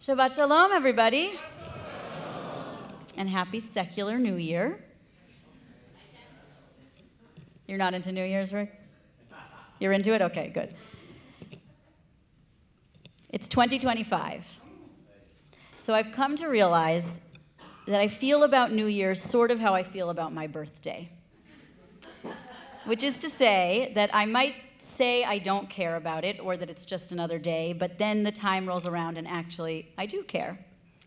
Shabbat Shalom, everybody. And happy secular New Year. You're not into New Year's, Rick? You're into it? Okay, good. It's 2025. So I've come to realize that I feel about New Year's sort of how I feel about my birthday. Which is to say that I might say I don't care about it or that it's just another day, but then the time rolls around and actually I do care.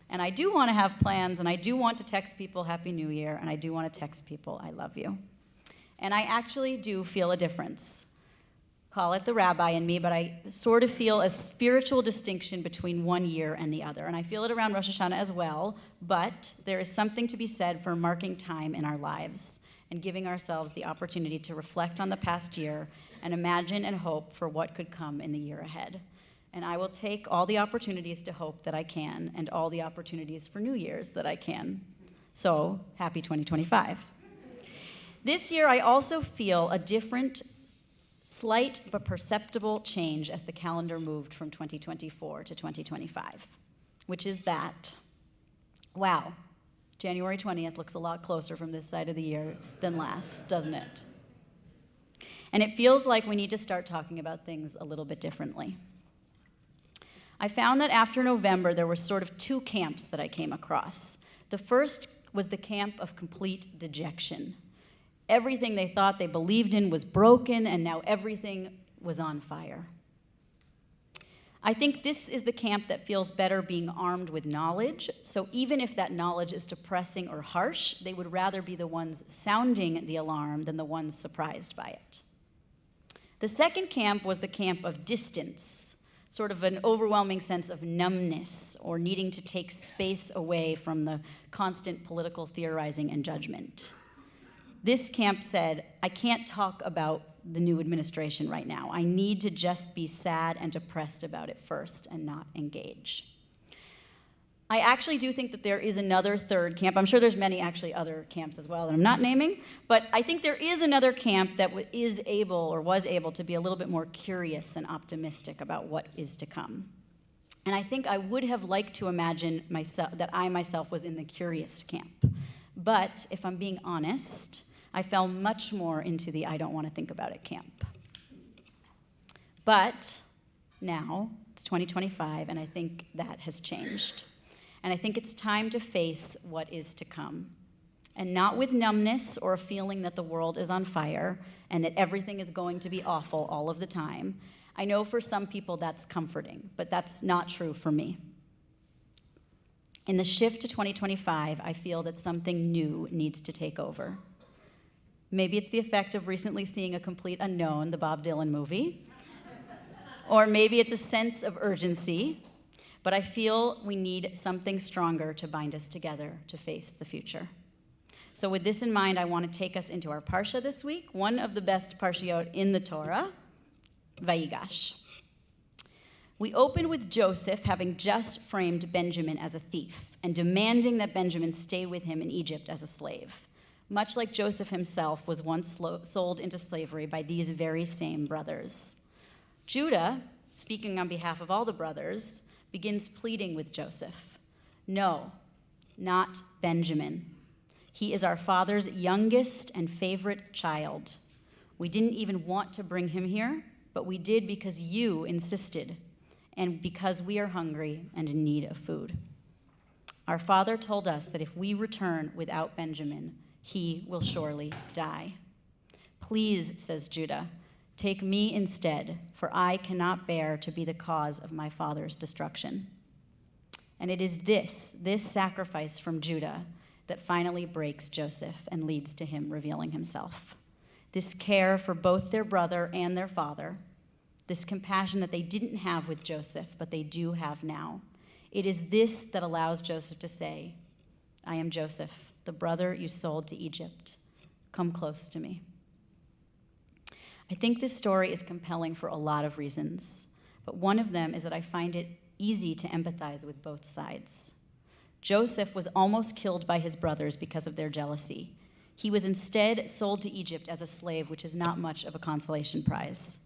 And I do want to have plans, and I do want to text people Happy New Year, and I do want to text people I love you. And I actually do feel a difference. Call it the Rabbi in me, but I sort of feel a spiritual distinction between one year and the other. And I feel it around Rosh Hashanah as well, but there is something to be said for marking time in our lives and giving ourselves the opportunity to reflect on the past year and imagine and hope for what could come in the year ahead. And I will take all the opportunities to hope that I can and all the opportunities for New Year's that I can. So, happy 2025. This year, I also feel a different, slight but perceptible change as the calendar moved from 2024 to 2025, which is that, wow, January 20th looks a lot closer from this side of the year than last, doesn't it? And it feels like we need to start talking about things a little bit differently. I found that after November, there were sort of two camps that I came across. The first was the camp of complete dejection. Everything they thought they believed in was broken, and now everything was on fire. I think this is the camp that feels better being armed with knowledge, so even if that knowledge is depressing or harsh, they would rather be the ones sounding the alarm than the ones surprised by it. The second camp was the camp of distance, sort of an overwhelming sense of numbness or needing to take space away from the constant political theorizing and judgment. This camp said, I can't talk about the new administration right now. I need to just be sad and depressed about it first and not engage. I actually do think that there is another third camp. I'm sure there's many actually other camps as well that I'm not naming, but I think there is another camp that is able or was able to be a little bit more curious and optimistic about what is to come. And I think I would have liked to imagine that I myself was in the curious camp. But if I'm being honest, I fell much more into the I don't want to think about it camp. But now it's 2025, and I think that has changed. And I think it's time to face what is to come. And not with numbness or a feeling that the world is on fire and that everything is going to be awful all of the time. I know for some people that's comforting, but that's not true for me. In the shift to 2025, I feel that something new needs to take over. Maybe it's the effect of recently seeing A Complete Unknown, the Bob Dylan movie. Or maybe it's a sense of urgency. But I feel we need something stronger to bind us together to face the future. So with this in mind, I want to take us into our Parsha this week, one of the best Parshiot in the Torah, Vayigash. We open with Joseph having just framed Benjamin as a thief and demanding that Benjamin stay with him in Egypt as a slave, much like Joseph himself was once sold into slavery by these very same brothers. Judah, speaking on behalf of all the brothers, begins pleading with Joseph. No, not Benjamin. He is our father's youngest and favorite child. We didn't even want to bring him here, but we did because you insisted, and because we are hungry and in need of food. Our father told us that if we return without Benjamin, he will surely die. Please, says Judah, take me instead, for I cannot bear to be the cause of my father's destruction. And it is this sacrifice from Judah that finally breaks Joseph and leads to him revealing himself. This care for both their brother and their father, this compassion that they didn't have with Joseph, but they do have now. It is this that allows Joseph to say, I am Joseph, the brother you sold to Egypt. Come close to me. I think this story is compelling for a lot of reasons, but one of them is that I find it easy to empathize with both sides. Joseph was almost killed by his brothers because of their jealousy. He was instead sold to Egypt as a slave, which is not much of a consolation prize.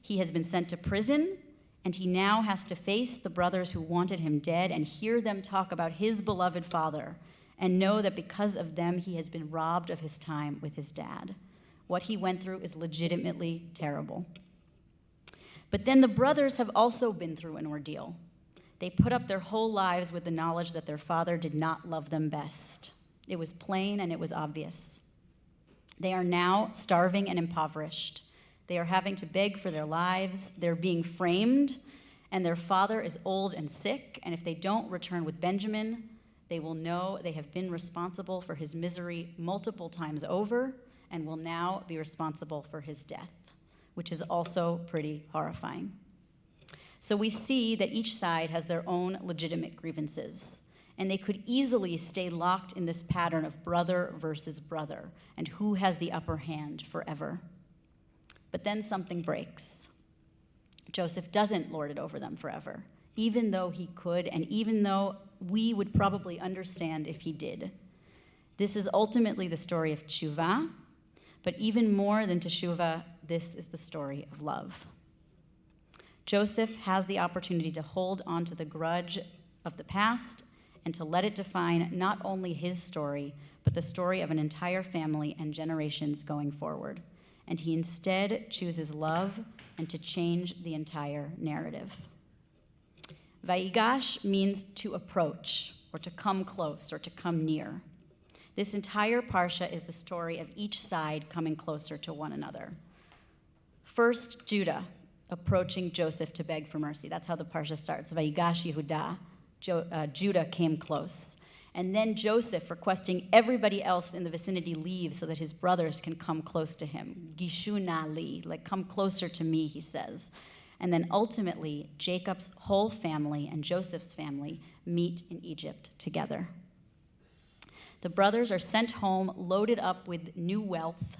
He has been sent to prison, And he now has to face the brothers who wanted him dead and hear them talk about his beloved father and know that because of them, he has been robbed of his time with his dad. What he went through is legitimately terrible. But then the brothers have also been through an ordeal. They put up their whole lives with the knowledge that their father did not love them best. It was plain and it was obvious. They are now starving and impoverished. They are having to beg for their lives. They're being framed, and their father is old and sick, and if they don't return with Benjamin, they will know they have been responsible for his misery multiple times over and will now be responsible for his death, which is also pretty horrifying. So we see that each side has their own legitimate grievances, and they could easily stay locked in this pattern of brother versus brother and who has the upper hand forever. But then something breaks. Joseph doesn't lord it over them forever, even though he could, and even though we would probably understand if he did. This is ultimately the story of teshuvah, but even more than teshuvah, this is the story of love. Joseph has the opportunity to hold on to the grudge of the past and to let it define not only his story, but the story of an entire family and generations going forward. And he instead chooses love and to change the entire narrative. Vayigash means to approach, or to come close, or to come near. This entire Parsha is the story of each side coming closer to one another. First, Judah approaching Joseph to beg for mercy. That's how the Parsha starts. Vayigash Yehudah. Judah came close. And then Joseph requesting everybody else in the vicinity leave so that his brothers can come close to him. Gishu na li, like come closer to me, he says. And then ultimately, Jacob's whole family and Joseph's family meet in Egypt together. The brothers are sent home loaded up with new wealth,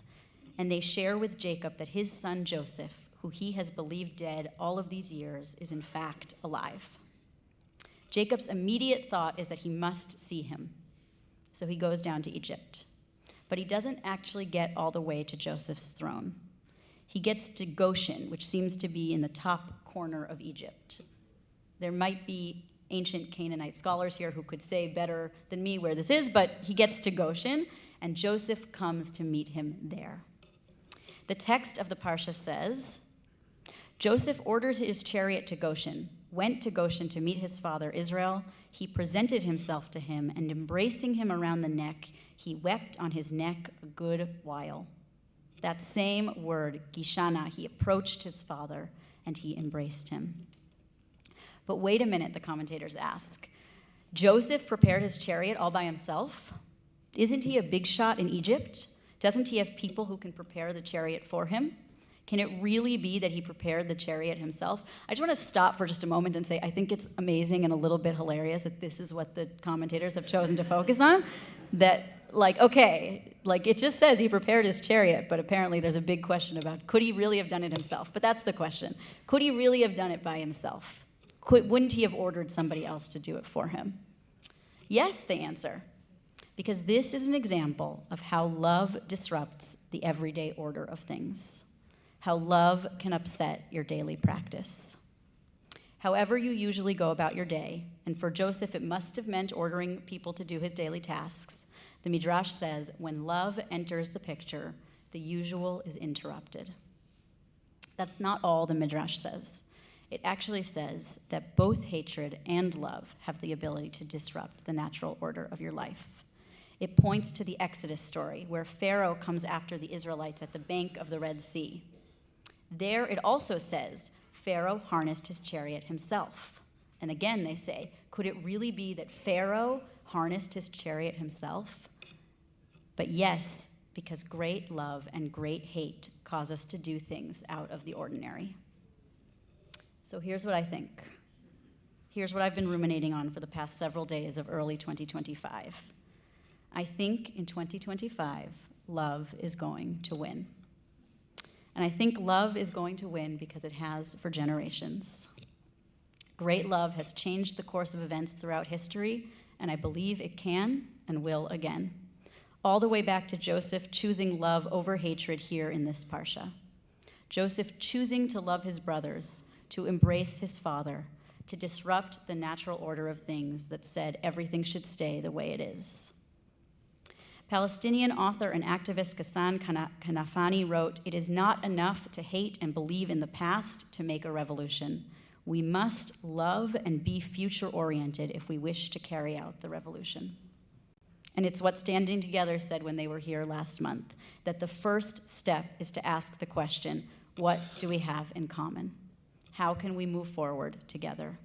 and they share with Jacob that his son Joseph, who he has believed dead all of these years, is in fact alive. Jacob's immediate thought is that he must see him, so he goes down to Egypt. But he doesn't actually get all the way to Joseph's throne. He gets to Goshen, which seems to be in the top corner of Egypt. There might be ancient Canaanite scholars here who could say better than me where this is, but he gets to Goshen, and Joseph comes to meet him there. The text of the Parsha says, Joseph orders his chariot to Goshen, went to Goshen to meet his father Israel. He presented himself to him, and embracing him around the neck, he wept on his neck a good while. That same word, Gishana, he approached his father, and he embraced him. But wait a minute, the commentators ask. Joseph prepared his chariot all by himself? Isn't he a big shot in Egypt? Doesn't he have people who can prepare the chariot for him? Can it really be that he prepared the chariot himself? I just want to stop for just a moment and say I think it's amazing and a little bit hilarious that this is what the commentators have chosen to focus on. That, it just says he prepared his chariot, but apparently there's a big question about could he really have done it himself? But that's the question. Could he really have done it by himself? Wouldn't he have ordered somebody else to do it for him? Yes, they answer, because this is an example of how love disrupts the everyday order of things. How love can upset your daily practice. However you usually go about your day, and for Joseph it must have meant ordering people to do his daily tasks, the Midrash says, when love enters the picture, the usual is interrupted. That's not all the Midrash says. It actually says that both hatred and love have the ability to disrupt the natural order of your life. It points to the Exodus story, where Pharaoh comes after the Israelites at the bank of the Red Sea. There it also says, Pharaoh harnessed his chariot himself. And again they say, could it really be that Pharaoh harnessed his chariot himself? But yes, because great love and great hate cause us to do things out of the ordinary. So here's what I think. Here's what I've been ruminating on for the past several days of early 2025. I think in 2025, love is going to win. And I think love is going to win because it has for generations. Great love has changed the course of events throughout history, and I believe it can and will again. All the way back to Joseph choosing love over hatred here in this Parsha. Joseph choosing to love his brothers, to embrace his Father, to disrupt the natural order of things that said everything should stay the way it is. Palestinian author and activist Ghassan Kanafani wrote, "It is not enough to hate and believe in the past to make a revolution. We must love and be future-oriented if we wish to carry out the revolution." And it's what Standing Together said when they were here last month, that the first step is to ask the question, what do we have in common? How can we move forward together?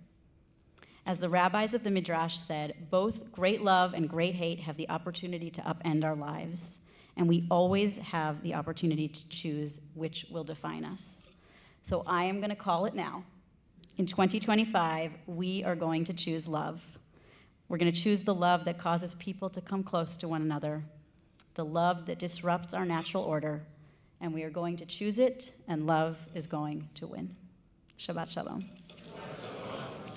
As the rabbis of the Midrash said, both great love and great hate have the opportunity to upend our lives, and we always have the opportunity to choose which will define us. So I am going to call it now. In 2025, we are going to choose love. We're going to choose the love that causes people to come close to one another, the love that disrupts our natural order, and we are going to choose it, and love is going to win. Shabbat Shalom.